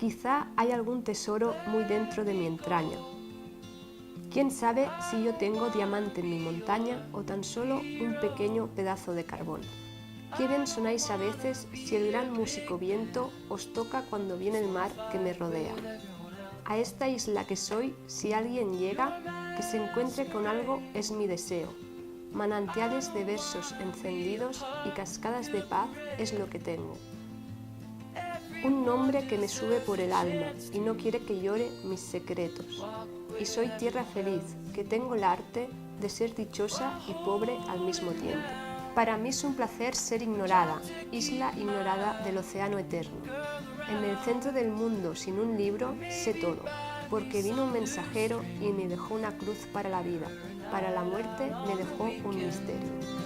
Quizá hay algún tesoro muy dentro de mi entraña. ¿Quién sabe si yo tengo diamante en mi montaña o tan solo un pequeño pedazo de carbón? Qué bien sonáis a veces si el gran músico viento os toca cuando viene el mar que me rodea. A esta isla que soy, si alguien llega, que se encuentre con algo es mi deseo. Manantiales de versos encendidos y cascadas de paz es lo que tengo. Un nombre que me sube por el alma y no quiere que llore mis secretos. Y soy tierra feliz, que tengo el arte de ser dichosa y pobre al mismo tiempo. Para mí es un placer ser ignorada, isla ignorada del océano eterno. En el centro del mundo, sin un libro, sé todo, porque vino un mensajero y me dejó una cruz para la vida, para la muerte me dejó un misterio.